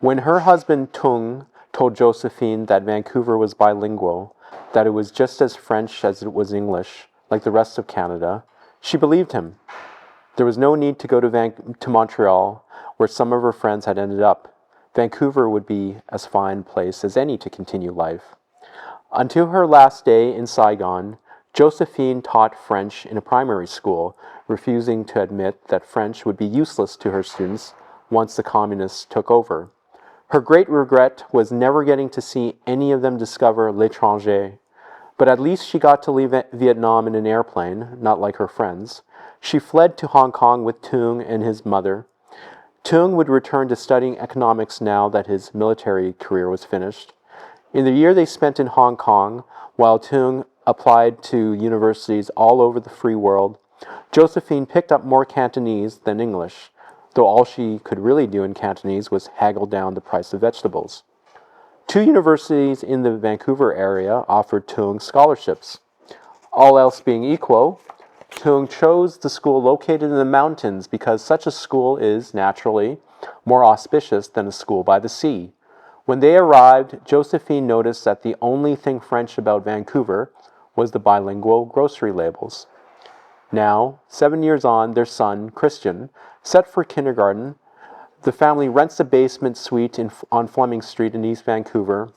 When her husband Tung told Josephine that Vancouver was bilingual, that it was just as French as it was English, like the rest of Canada, she believed him. There was no need to go to Montreal, where some of her friends had ended up. Vancouver would be as fine a place as any to continue life. Until her last day in Saigon, Josephine taught French in a primary school, refusing to admit that French would be useless to her students once the communists took over. Her great regret was never getting to see any of them discover l'étranger. But at least she got to leave Vietnam in an airplane, not like her friends. She fled to Hong Kong with Tung and his mother. Tung would return to studying economics now that his military career was finished. In the year they spent in Hong Kong, while Tung applied to universities all over the free world, Josephine picked up more Cantonese than English, though all she could really do in Cantonese was haggle down the price of vegetables. 2 universities in the Vancouver area offered Tung scholarships. All else being equal, Tung chose the school located in the mountains because such a school is, naturally, more auspicious than a school by the sea. When they arrived, Josephine noticed that the only thing French about Vancouver was the bilingual grocery labels. Now, 7 years on, their son, Christian, set for kindergarten. The family rents a basement suite on Fleming Street in East Vancouver,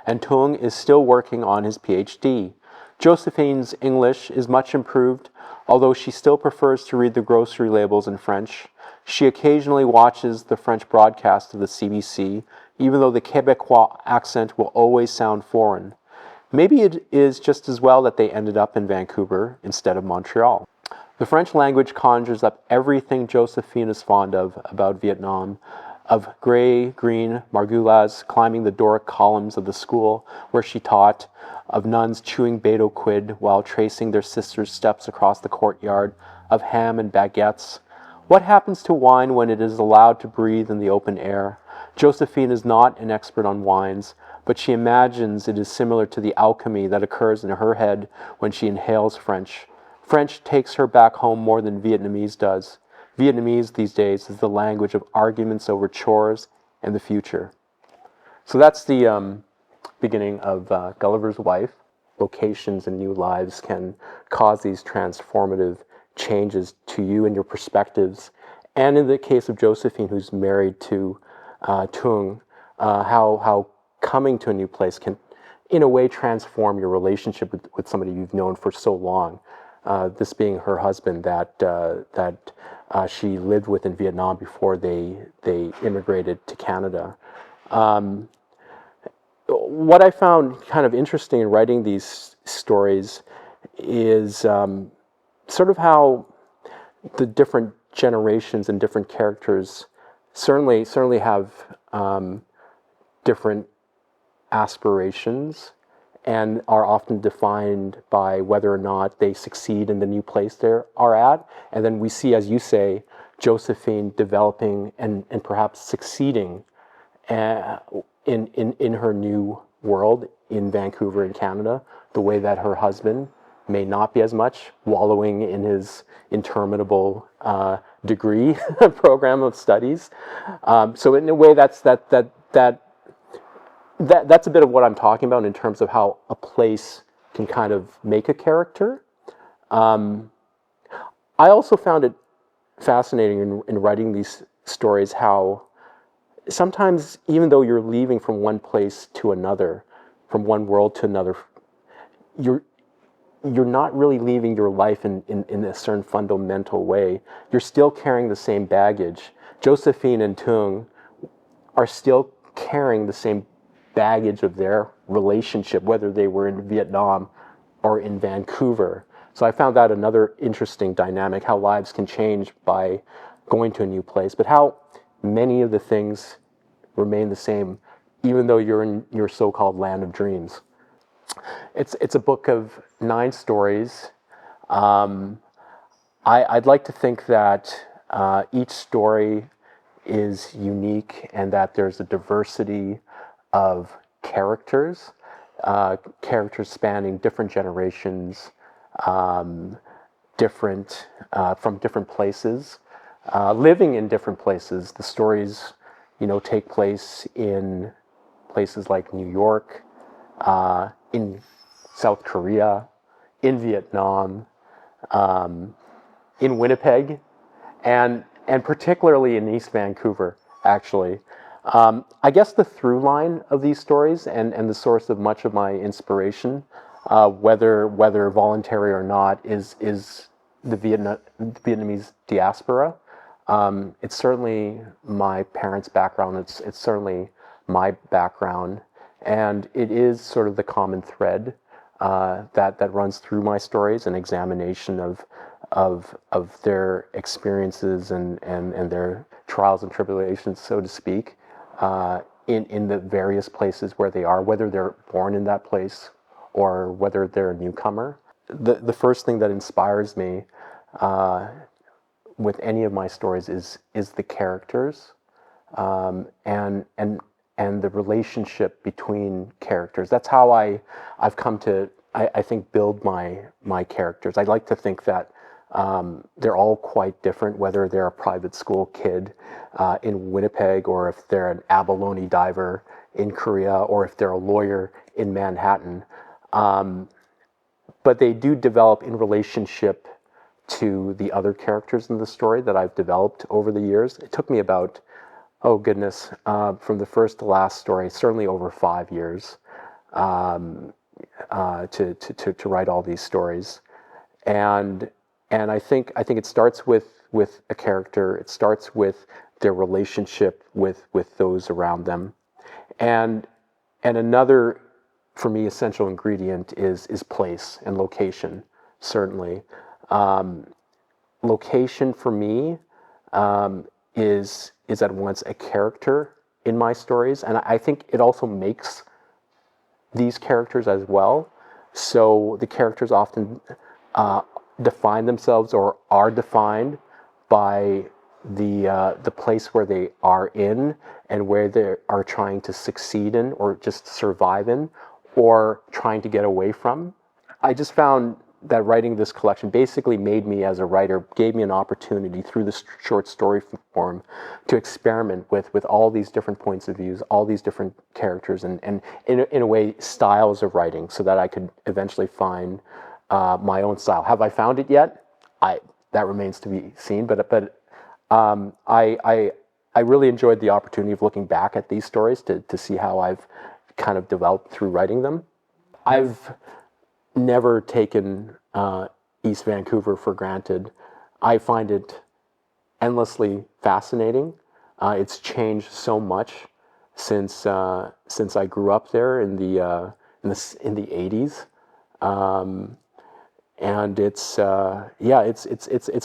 and Tung is still working on his PhD. Josephine's English is much improved, although she still prefers to read the grocery labels in French. She occasionally watches the French broadcast of the CBC, even though the Quebecois accent will always sound foreign. Maybe it is just as well that they ended up in Vancouver instead of Montreal. The French language conjures up everything Josephine is fond of about Vietnam, of gray, green margulas climbing the Doric columns of the school where she taught, of nuns chewing betel quid while tracing their sisters' steps across the courtyard, of ham and baguettes. What happens to wine when it is allowed to breathe in the open air? Josephine is not an expert on wines, but she imagines it is similar to the alchemy that occurs in her head when she inhales French. French takes her back home more than Vietnamese does. Vietnamese these days is the language of arguments over chores and the future. So that's the beginning of Gulliver's Wife. Locations and new lives can cause these transformative changes to you and your perspectives. And in the case of Josephine, who's married to Tung, how coming to a new place can, in a way, transform your relationship with somebody you've known for so long. This being her husband that she lived with in Vietnam before they immigrated to Canada. What I found kind of interesting in writing these stories is sort of how the different generations and different characters certainly have different aspirations and are often defined by whether or not they succeed in the new place they are at. And then we see, as you say, Josephine developing and perhaps succeeding in her new world in Vancouver in Canada, the way that her husband may not be as much, wallowing in his interminable degree program of studies. So in a way, that's a bit of what I'm talking about in terms of how a place can kind of make a character. I also found it fascinating in writing these stories how sometimes, even though you're leaving from one place to another, from one world to another, you're not really leaving your life in a certain fundamental way. You're still carrying the same baggage. Josephine and Tung are still carrying the same baggage of their relationship, whether they were in Vietnam or in Vancouver. So I found that another interesting dynamic, how lives can change by going to a new place, but how many of the things remain the same, even though you're in your so-called land of dreams. It's a book of 9 stories. I'd like to think that each story is unique and that there's a diversity of characters, characters spanning different generations, from different places, living in different places. The stories take place in places like New York, in South Korea, in Vietnam, in Winnipeg, and particularly in East Vancouver, actually. I guess the through line of these stories and the source of much of my inspiration, whether voluntary or not, is the Vietnamese diaspora. It's certainly my parents' background. It's certainly my background, and it is sort of the common thread that runs through my stories, an examination of their experiences and their trials and tribulations, so to speak, in the various places where they are, whether they're born in that place or whether they're a newcomer. The first thing that inspires me with any of my stories is the characters, and the relationship between characters. That's how I've come to, I think, build my characters. I like to think that they're all quite different, whether they're a private school kid in Winnipeg, or if they're an abalone diver in Korea, or if they're a lawyer in Manhattan. But they do develop in relationship to the other characters in the story that I've developed over the years. It took me about, oh goodness, from the first to last story, certainly over 5 years to write all these stories. And I think it starts with a character. It starts with their relationship with those around them. And another, for me, essential ingredient is place and location, certainly. Location for me is at once a character in my stories, and I think it also makes these characters as well. So the characters often define themselves or are defined by the place where they are in and where they are trying to succeed in or just survive in or trying to get away from. I just found that writing this collection basically made me, as a writer, gave me an opportunity through this short story form to experiment with all these different points of views, all these different characters, and in a way, styles of writing, so that I could eventually find my own style. Have I found it yet? That remains to be seen, but I really enjoyed the opportunity of looking back at these stories to see how I've kind of developed through writing them. I've never taken East Vancouver for granted. I find it endlessly fascinating. It's changed so much since I grew up there in the 80s, and it's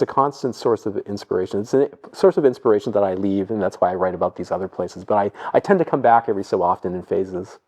a constant source of inspiration. It's a source of inspiration that I leave, and that's why I write about these other places. But I tend to come back every so often in phases.